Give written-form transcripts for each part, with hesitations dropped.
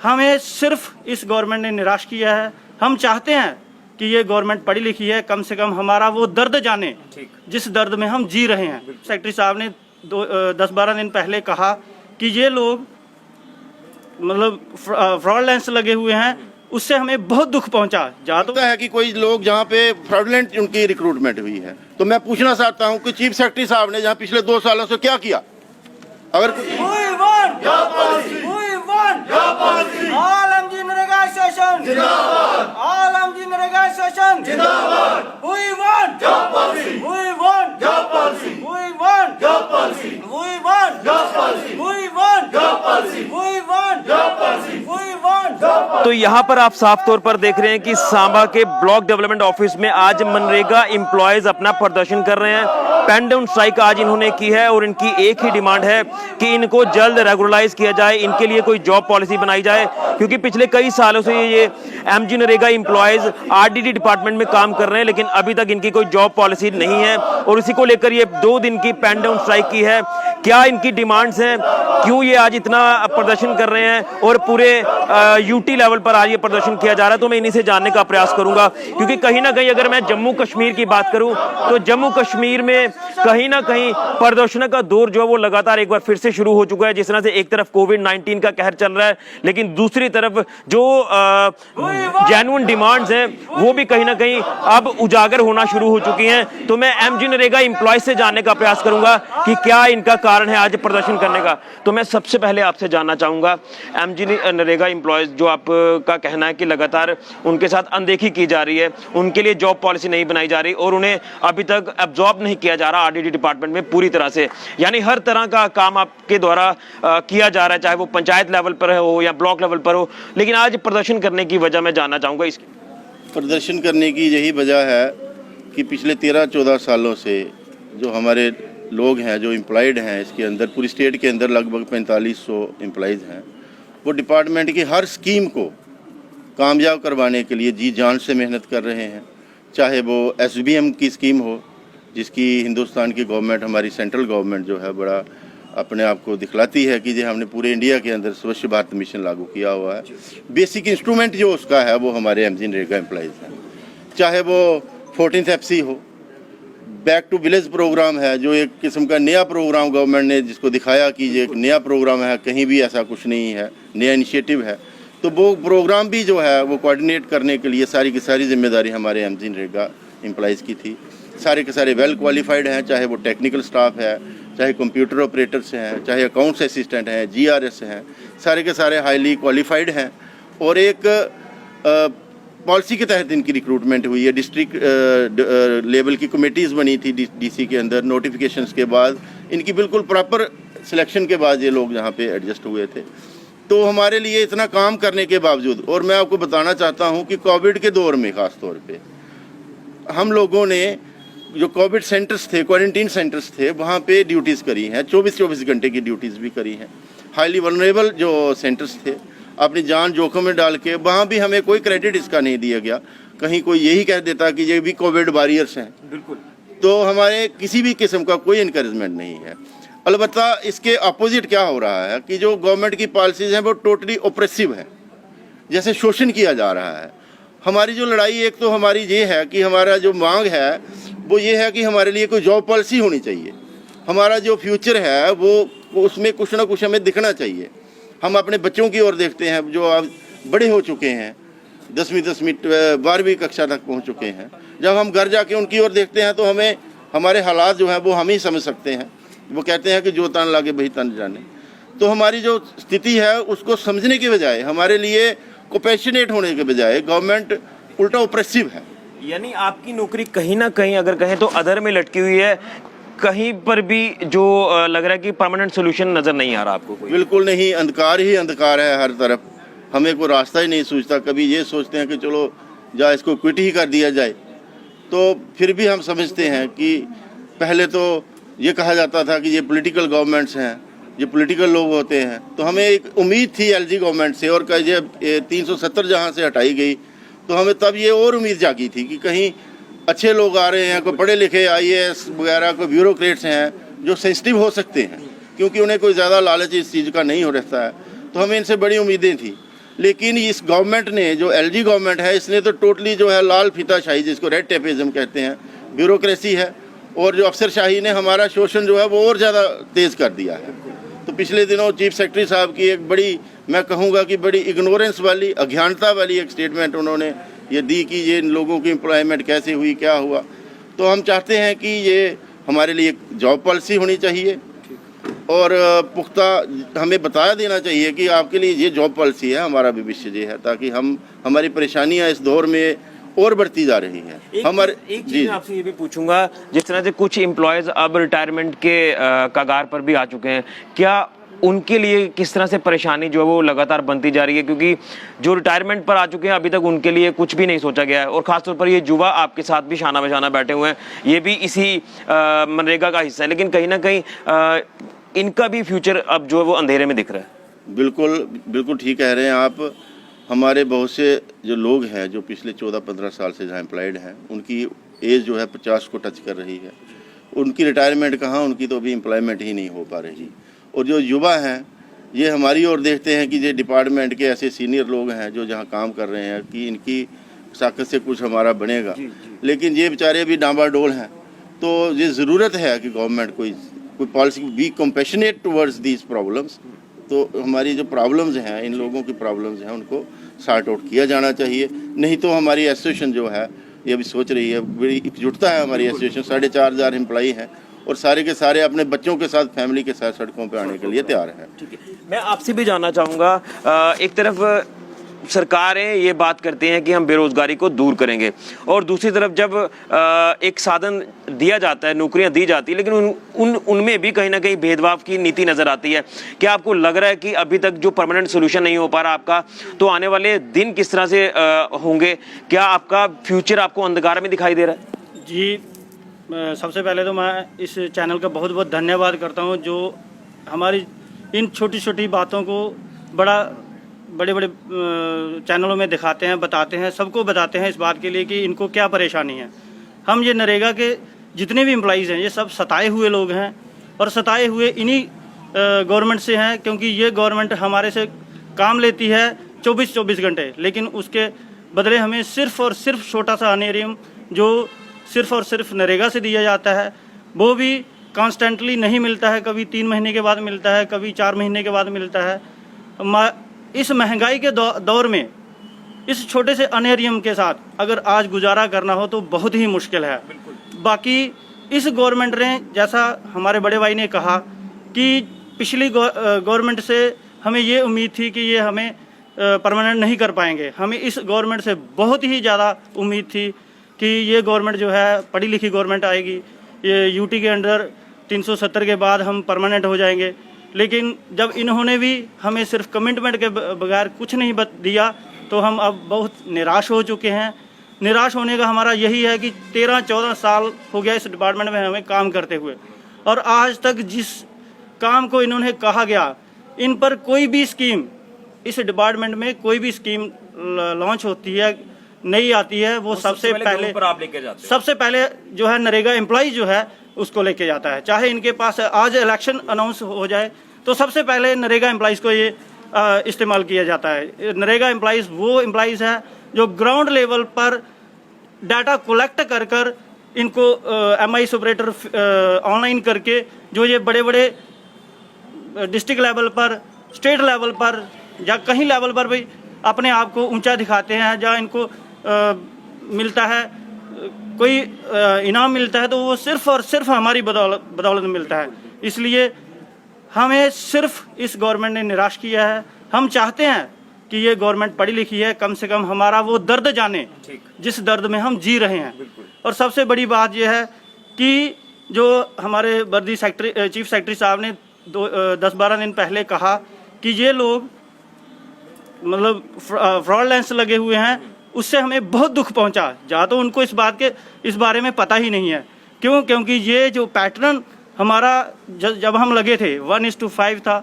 हमें सिर्फ इस गवर्नमेंट ने निराश किया है। हम चाहते हैं कि ये गवर्नमेंट पढ़ी लिखी है, कम से कम हमारा वो दर्द जाने जिस दर्द में हम जी रहे हैं। सेक्रेटरी साहब ने 10-12 दिन पहले कहा कि ये लोग मतलब फ्रॉडलेंस लगे हुए हैं, उससे हमें बहुत दुख पहुंचा। लगता है कि कोई लोग जहाँ पे फ्रॉडलेंट उनकी रिक्रूटमेंट हुई है, तो मैं पूछना चाहता हूँ कि चीफ सेक्रेटरी साहब ने जहाँ पिछले 2 सालों से क्या किया? अगर तो यहाँ पर आप साफ तौर पर देख रहे हैं कि सांबा के ब्लॉक डेवलपमेंट ऑफिस में आज मनरेगा एम्प्लॉयज अपना प्रदर्शन कर रहे हैं। पेन डाउन स्ट्राइक आज इन्होंने की है और इनकी एक ही डिमांड है कि इनको जल्द रेगुलराइज किया जाए, इनके लिए कोई जॉब पॉलिसी बनाई जाए, क्योंकि पिछले कई सालों से ये MG NREGA employees RDD department में काम कर रहे हैं, लेकिन अभी तक इनकी कोई जॉब पॉलिसी नहीं है और इसी को लेकर ये 2 दिन की पेन डाउन स्ट्राइक की है। क्या इनकी डिमांड्स हैं, क्यों ये आज इतना प्रदर्शन कर रहे हैं और पूरे यूटी लेवल पर आज ये प्रदर्शन किया जा रहा है, तो मैं इन्हीं से जानने का प्रयास करूंगा। क्योंकि कहीं ना कहीं अगर मैं जम्मू कश्मीर की बात करूं तो जम्मू कश्मीर में कहीं ना कहीं प्रदर्शन का दौर जो है वो लगातार एक बार फिर से शुरू हो चुका है। जिस तरह से एक तरफ कोविड-19 का कहर चल रहा है, लेकिन दूसरी तरफ जो जेन्युइन डिमांड्स हैं वो भी कहीं ना कहीं अब उजागर होना शुरू हो चुकी हैं। तो मैं एमजी नरेगा एम्प्लॉय से जानने का प्रयास करूंगा कि क्या इनका कारण है आज प्रदर्शन करने का। तो मैं सबसे पहले आपसे जानना चाहूंगा, एमजी नरेगा एम्प्लॉयज जो आपका कहना है कि लगातार उनके साथ अनदेखी की जा रही है, उनके लिए जॉब पॉलिसी नहीं बनाई जा रही और उन्हें अभी तक एब्जॉर्ब नहीं किया जा रहा आरडीडी डिपार्टमेंट में पूरी तरह से, यानी हर तरह का काम आपके द्वारा किया जा रहा है, चाहे वो पंचायत लेवल पर हो या ब्लॉक लेवल पर हो, लेकिन आज प्रदर्शन करने की वजह मैं जानना चाहूंगा। इसकी प्रदर्शन करने की यही वजह है कि पिछले 13-14 सालों से जो हमारे लोग हैं, जो एम्प्लॉयड हैं, इसके अंदर पूरी स्टेट के अंदर लगभग 4500 एम्प्लॉयज़ हैं, वो डिपार्टमेंट की हर स्कीम को कामयाब करवाने के लिए जी जान से मेहनत कर रहे हैं। चाहे वो एसबीएम की स्कीम हो, जिसकी हिंदुस्तान की गवर्नमेंट, हमारी सेंट्रल गवर्नमेंट जो है बड़ा अपने आप को दिखलाती है कि जो हमने पूरे इंडिया के अंदर स्वच्छ भारत मिशन लागू किया हुआ है। बेसिक इंस्ट्रूमेंट जो उसका है वो हमारे एमजी नरेगा एम्प्लॉयज़ हैं। चाहे वो 14th FC हो, बैक टू विलेज प्रोग्राम है, जो एक किस्म का नया प्रोग्राम गवर्नमेंट ने जिसको दिखाया कि ये एक नया प्रोग्राम है, कहीं भी ऐसा कुछ नहीं है, नया इनिशिएटिव है। तो वो प्रोग्राम भी जो है वो कोऑर्डिनेट करने के लिए सारी की सारी जिम्मेदारी हमारे एमजी नरेगा एम्प्लॉयज़ की थी। सारे के सारे वेल क्वालिफाइड हैं, चाहे वो टेक्निकल स्टाफ है, चाहे कंप्यूटर ऑपरेटर्स हैं, चाहे अकाउंट्स असिस्टेंट हैं, GRS हैं, सारे के सारे हाईली क्वालिफाइड हैं। और एक पॉलिसी के तहत इनकी रिक्रूटमेंट हुई है। डिस्ट्रिक्ट लेवल की कमेटीज़ बनी थी DC के अंदर। नोटिफिकेशंस के बाद इनकी बिल्कुल प्रॉपर सिलेक्शन के बाद ये लोग यहाँ पे एडजस्ट हुए थे। तो हमारे लिए इतना काम करने के बावजूद, और मैं आपको बताना चाहता हूँ कि कोविड के दौर में ख़ास तौर पे हम लोगों ने जो कोविड सेंटर्स थे, क्वारंटीन सेंटर्स थे, वहाँ पे ड्यूटीज़ करी हैं, 24-24 घंटे की ड्यूटीज़ भी करी हैं। हाईली वल्नरेबल जो सेंटर्स थे, अपनी जान जोखिम में डाल के, वहाँ भी हमें कोई क्रेडिट इसका नहीं दिया गया। कहीं कोई यही कह देता कि ये भी कोविड वॉरियर्स हैं, बिल्कुल, तो हमारे किसी भी किस्म का कोई इनकरेजमेंट नहीं है। अलबत्ता इसके अपोजिट क्या हो रहा है कि जो गवर्नमेंट की पॉलिसीज़ हैं वो टोटली ओप्रेसिव है, जैसे शोषण किया जा रहा है। हमारी जो लड़ाई, एक तो हमारी ये है कि हमारा जो मांग है वो ये है कि हमारे लिए कोई जॉब पॉलिसी होनी चाहिए। हमारा जो फ्यूचर है वो उसमें कुछ ना कुछ हमें दिखना चाहिए। हम अपने बच्चों की ओर देखते हैं जो अब बड़े हो चुके हैं, 10वीं 12वीं कक्षा तक पहुंच चुके हैं। जब हम घर जाके उनकी ओर देखते हैं तो हमें हमारे हालात जो हैं वो हम ही समझ सकते हैं। वो कहते हैं कि जो तन लागे वही तन जाने। तो हमारी जो स्थिति है उसको समझने के बजाय, हमारे लिए कोपैशनेट होने के बजाय गवर्नमेंट उल्टा ओप्रेसिव है। यानी आपकी नौकरी कहीं ना कहीं अगर कहें तो अधर में लटकी हुई है, कहीं पर भी जो लग रहा है कि परमानेंट सोल्यूशन नजर नहीं आ रहा आपको कोई? बिल्कुल नहीं, अंधकार ही अंधकार है हर तरफ। हमें कोई रास्ता ही नहीं सूझता। कभी ये सोचते हैं कि चलो जा इसको क्विट ही कर दिया जाए, तो फिर भी हम समझते हैं कि पहले तो ये कहा जाता था कि ये पॉलिटिकल गवर्नमेंट्स हैं, ये पॉलिटिकल लोग होते हैं। तो हमें एक उम्मीद थी LG गवर्नमेंट से, और ये 370 जहाँ से हटाई गई तो हमें तब ये और उम्मीद जागी थी कि कहीं अच्छे लोग आ रहे हैं, कोई पढ़े लिखे IAS वगैरह, कोई ब्यूरोक्रेट्स हैं जो सेंसिटिव हो सकते हैं, क्योंकि उन्हें कोई ज़्यादा लालच इस चीज़ का नहीं हो रहता है। तो हमें इनसे बड़ी उम्मीदें थी। लेकिन इस गवर्नमेंट ने, जो एलजी गवर्नमेंट है, इसने तो टोटली जो है लाल फीताशाही, जिसको रेड टेपिज्म कहते हैं, ब्यूरोक्रेसी है, और जो अफसरशाही ने हमारा शोषण जो है वो और ज़्यादा तेज़ कर दिया है। तो पिछले दिनों चीफ सेक्रेटरी साहब की एक बड़ी, मैं कहूँगा कि बड़ी इग्नोरेंस वाली, अज्ञानता वाली एक स्टेटमेंट उन्होंने ये दी कि ये इन लोगों की एम्प्लॉयमेंट कैसे हुई, क्या हुआ। तो हम चाहते हैं कि ये हमारे लिए एक जॉब पॉलिसी होनी चाहिए और पुख्ता हमें बता देना चाहिए कि आपके लिए ये जॉब पॉलिसी है, हमारा भविष्य ये है, ताकि हम, हमारी परेशानियां इस दौर में और बढ़ती जा रही हैं। हमारे एक चीज मैं आपसे ये भी पूछूंगा, जिस तरह से कुछ एम्प्लॉयज अब रिटायरमेंट के कगार पर भी आ चुके हैं, क्या उनके लिए किस तरह से परेशानी जो है वो लगातार बनती जा रही है? क्योंकि जो रिटायरमेंट पर आ चुके हैं अभी तक उनके लिए कुछ भी नहीं सोचा गया है, और खासतौर पर ये युवा आपके साथ भी शाना बशाना बैठे हुए हैं, ये भी इसी मनरेगा का हिस्सा है, लेकिन कहीं ना कहीं इनका भी फ्यूचर अब जो है वो अंधेरे में दिख रहा है। बिल्कुल बिल्कुल ठीक कह रहे हैं आप। हमारे बहुत से जो लोग हैं जो पिछले 14-15 साल से जहाँ एम्प्लॉयड हैं, उनकी एज जो है 50 को टच कर रही है। उनकी रिटायरमेंट कहाँ, उनकी तो अभी एम्प्लॉयमेंट ही नहीं हो पा रही। और जो युवा हैं, ये हमारी ओर देखते हैं कि ये डिपार्टमेंट के ऐसे सीनियर लोग हैं जो जहाँ काम कर रहे हैं कि इनकी ताकत से कुछ हमारा बनेगा, लेकिन ये बेचारे भी डांबाडोल हैं। तो ये ज़रूरत है कि गवर्नमेंट कोई policy B compassionate towards these problems. तो हमारी जो प्रॉब्लम्स हैं, इन लोगों की प्रॉब्लम्स हैं, उनको सॉर्ट आउट किया जाना चाहिए। नहीं तो हमारी एसोसिएशन जो है ये अभी सोच रही है, बड़ी एकजुटता है हमारी एसोसिएशन, 4,500 एम्प्लॉई हैं और सारे के सारे अपने बच्चों के साथ, फैमिली के साथ सड़कों पर आने के लिए तैयार हैं। ठीक है, मैं आपसे भी जानना चाहूँगा, एक तरफ सरकारें ये बात करती हैं कि हम बेरोजगारी को दूर करेंगे, और दूसरी तरफ जब एक साधन दिया जाता है, नौकरियां दी जाती है, लेकिन उनमें भी कहीं ना कहीं भेदभाव की नीति नजर आती है। क्या आपको लग रहा है कि अभी तक जो परमानेंट सोल्यूशन नहीं हो पा रहा आपका, तो आने वाले दिन किस तरह से होंगे? क्या आपका फ्यूचर आपको अंधकार में दिखाई दे रहा है? जी, सबसे पहले तो मैं इस चैनल का बहुत बहुत धन्यवाद करता हूँ, जो हमारी इन छोटी छोटी बातों को बड़े बड़े चैनलों में दिखाते हैं, बताते हैं, सबको बताते हैं इस बात के लिए कि इनको क्या परेशानी है। हम ये नरेगा के जितने भी एम्प्लॉइज़ हैं, ये सब सताए हुए लोग हैं, और सताए हुए इन्हीं गवर्नमेंट से हैं, क्योंकि ये गवर्नमेंट हमारे से काम लेती है 24-24 घंटे, लेकिन उसके बदले हमें सिर्फ़ और सिर्फ छोटा सा अनेरियम जो सिर्फ और सिर्फ नरेगा से दिया जाता है, वो भी कॉन्स्टेंटली नहीं मिलता है। कभी 3 महीने के बाद मिलता है, कभी 4 महीने के बाद मिलता है। इस महंगाई के दौर में इस छोटे से अनेरियम के साथ अगर आज गुजारा करना हो तो बहुत ही मुश्किल है। बाकी इस गवर्नमेंट ने, जैसा हमारे बड़े भाई ने कहा कि पिछली गवर्नमेंट से हमें ये उम्मीद थी कि ये हमें परमानेंट नहीं कर पाएंगे, हमें इस गवर्नमेंट से बहुत ही ज़्यादा उम्मीद थी कि ये गवर्नमेंट जो है पढ़ी लिखी गवर्नमेंट आएगी, ये यूटी के अंडर 370 के बाद हम परमानेंट हो जाएंगे। लेकिन जब इन्होंने भी हमें सिर्फ कमिटमेंट के बगैर कुछ नहीं दिया, तो हम अब बहुत निराश हो चुके हैं। निराश होने का हमारा यही है कि 13-14 साल हो गया इस डिपार्टमेंट में हमें काम करते हुए, और आज तक जिस काम को इन्होंने कहा गया, इन पर कोई भी स्कीम, इस डिपार्टमेंट में कोई भी स्कीम लॉन्च होती है, नहीं आती है, वो सबसे पहले जो है नरेगा एम्प्लॉय जो है उसको लेके जाता है। चाहे इनके पास आज इलेक्शन अनाउंस हो जाए तो सबसे पहले नरेगा एम्प्लॉइज़ को ये इस्तेमाल किया जाता है। नरेगा एम्प्लॉइज़ वो एम्प्लॉइज़ हैं जो ग्राउंड लेवल पर डाटा कलेक्ट कर कर इनको MIS ऑपरेटर ऑनलाइन करके, जो ये बड़े बड़े डिस्ट्रिक्ट लेवल पर, स्टेट लेवल पर या कहीं लेवल पर भी अपने आप को ऊंचा दिखाते हैं, जहाँ इनको मिलता है कोई इनाम मिलता है, तो वो सिर्फ और सिर्फ हमारी बदौलत मिलता है। इसलिए हमें सिर्फ इस गवर्नमेंट ने निराश किया है। हम चाहते हैं कि ये गवर्नमेंट पढ़ी लिखी है, कम से कम हमारा वो दर्द जाने जिस दर्द में हम जी रहे हैं। और सबसे बड़ी बात यह है कि जो हमारे वर्दी चीफ सेक्रेटरी साहब ने 10-12 दिन पहले कहा कि ये लोग मतलब फ्रॉडलेंस लगे हुए हैं, उससे हमें बहुत दुख पहुंचा। जहाँ तो उनको इस बारे में पता ही नहीं है। क्यों? क्योंकि ये जो पैटर्न हमारा जब हम लगे थे 1:5 था,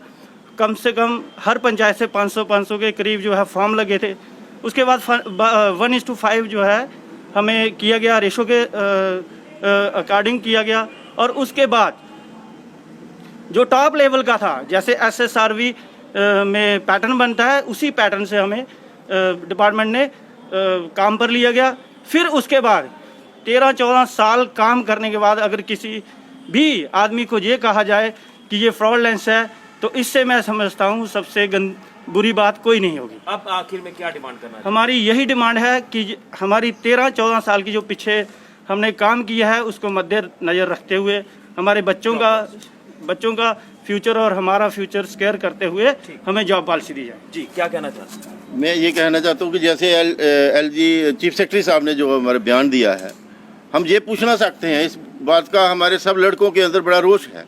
कम से कम हर पंचायत से 500 के करीब जो है फॉर्म लगे थे। उसके बाद 1:5 जो है हमें किया गया, रेशो के अकॉर्डिंग किया गया। और उसके बाद जो टॉप लेवल का था, जैसे SSRV में पैटर्न बनता है, उसी पैटर्न से हमें डिपार्टमेंट ने काम पर लिया गया। फिर उसके बाद 13-14 साल काम करने के बाद अगर किसी भी आदमी को ये कहा जाए कि ये फ्रॉडलेंस है, तो इससे मैं समझता हूँ सबसे बुरी बात कोई नहीं होगी। अब आखिर में क्या डिमांड करना है? हमारी यही डिमांड है कि हमारी 13-14 साल की जो पीछे हमने काम किया है उसको मद्देनजर रखते हुए हमारे बच्चों का फ्यूचर और हमारा फ्यूचर स्केयर करते हुए हमें जॉब पॉलिसी दी जाए। जी, क्या कहना चाहते हैं? मैं ये कहना चाहता हूँ कि जैसे एलजी चीफ सेक्रेटरी साहब ने जो हमारे बयान दिया है, हम ये पूछना सकते हैं, इस बात का हमारे सब लड़कों के अंदर बड़ा रोष है।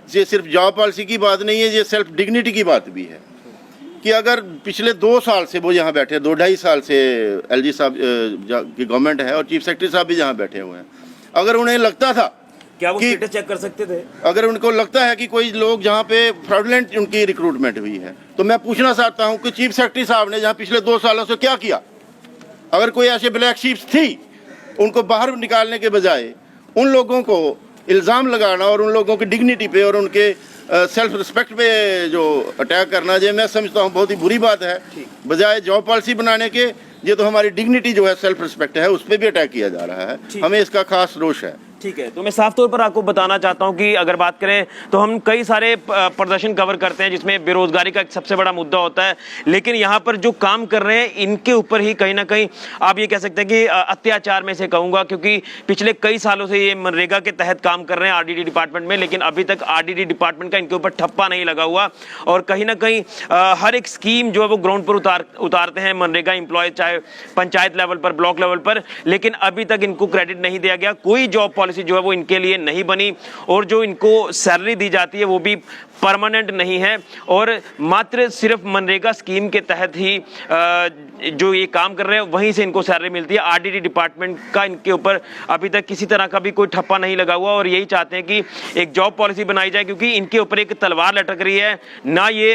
ये सिर्फ जॉब पॉलिसी की बात नहीं है, ये सेल्फ डिग्निटी की बात भी है कि अगर पिछले 2 साल से वो यहाँ बैठे, 2-2.5 साल से एलजी साहब की गवर्नमेंट है और चीफ सेक्रेटरी साहब भी यहाँ बैठे हुए हैं, अगर उन्हें लगता था क्या वो कि स्टेटस चेक कर सकते थे? अगर उनको लगता है कि कोई लोग जहाँ पे फ्रॉडलेंट उनकी रिक्रूटमेंट हुई है, तो मैं पूछना चाहता हूँ कि चीफ सेक्रेटरी साहब ने जहाँ पिछले 2 सालों से क्या किया? अगर कोई ऐसे ब्लैक शीप्स थी, उनको बाहर निकालने के बजाय उन लोगों को इल्ज़ाम लगाना और उन लोगों की डिग्निटी पे और उनके सेल्फ रिस्पेक्ट पे जो अटैक करना, ये मैं समझता हूँ बहुत ही बुरी बात है। बजाय जॉब पॉलिसी बनाने के, ये तो हमारी डिग्निटी जो है, सेल्फ रिस्पेक्ट है, उस पर भी अटैक किया जा रहा है। हमें इसका खास रोष है। ठीक है, तो मैं साफ तौर पर आपको बताना चाहता हूं कि अगर बात करें तो हम कई सारे प्रदर्शन कवर करते हैं जिसमें बेरोजगारी का एक सबसे बड़ा मुद्दा होता है, लेकिन यहाँ पर जो काम कर रहे हैं इनके ऊपर ही कहीं ना कहीं आप ये कह सकते हैं कि अत्याचार में से कहूँगा, क्योंकि पिछले कई सालों से ये मनरेगा के तहत काम कर रहे हैं आरडीडी डिपार्टमेंट में, लेकिन अभी तक आरडीडी डिपार्टमेंट का इनके ऊपर ठप्पा नहीं लगा हुआ। और कहीं ना कहीं हर एक स्कीम जो है वो ग्राउंड पर उतारते हैं मनरेगा एम्प्लॉय, चाहे पंचायत लेवल पर, ब्लॉक लेवल पर, लेकिन अभी तक इनको क्रेडिट नहीं दिया गया। कोई जॉब पॉलिसी जो है वो इनके लिए नहीं बनी और जो इनको सैलरी दी जाती है वो भी परमानेंट नहीं है और मात्र सिर्फ मनरेगा स्कीम के तहत ही जो ये काम कर रहे हैं वहीं से इनको सैलरी मिलती है। आरडीडी डिपार्टमेंट का इनके ऊपर अभी तक किसी तरह का भी कोई ठप्पा नहीं लगा हुआ और यही चाहते हैं कि एक जॉब पॉलिसी बनाई जाए, क्योंकि इनके ऊपर एक तलवार लटक रही है ना। ये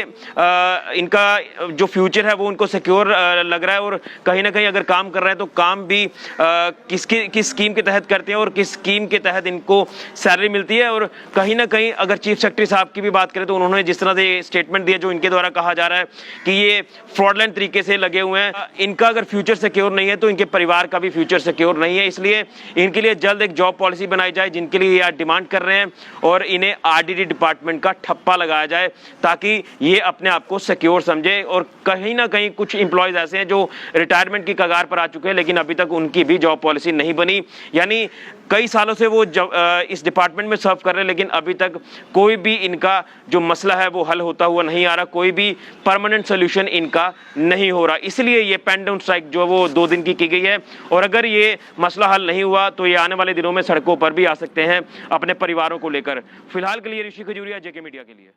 इनका जो फ्यूचर है वो उनको सिक्योर लग रहा है और कहीं ना कहीं अगर काम कर रहे हैं तो काम भी किस स्कीम के तहत करते हैं और किस स्कीम के तहत इनको सैलरी मिलती है। और कहीं ना कहीं अगर चीफ सेक्रेटरी साहब की भी बात करें तो उन्होंने जिस तरह से स्टेटमेंट दिया, जो इनके द्वारा कहा जा रहा है कि ये फ्रॉडलेंट तरीके से लगे हुए हैं, इनका अगर फ्यूचर सिक्योर नहीं है तो इनके परिवार का भी फ्यूचर सिक्योर नहीं है। इसलिए इनके लिए जल्द एक जॉब पॉलिसी बनाई जाए जिनके लिए ये डिमांड कर रहे हैं और इन्हें आरडीडी डिपार्टमेंट का ठप्पा लगाया जाए ताकि ये अपने आप को सिक्योर समझे। और कहीं ना कहीं कुछ इंप्लॉयज ऐसे हैं जो रिटायरमेंट की कगार पर आ चुके हैं लेकिन अभी तक उनकी भी जॉब पॉलिसी नहीं बनी, यानी कई सालों से वो इस डिपार्टमेंट में सर्व कर रहे हैं लेकिन अभी तक कोई भी इनका जो मसला है वो हल होता हुआ नहीं आ रहा, कोई भी परमानेंट सोल्यूशन इनका नहीं हो रहा। इसलिए ये पेन डाउन स्ट्राइक जो है वो 2 दिन की गई है और अगर ये मसला हल नहीं हुआ तो ये आने वाले दिनों में सड़कों पर भी आ सकते हैं अपने परिवारों को लेकर। फिलहाल के लिए ऋषि खजूरिया, जेके मीडिया के लिए।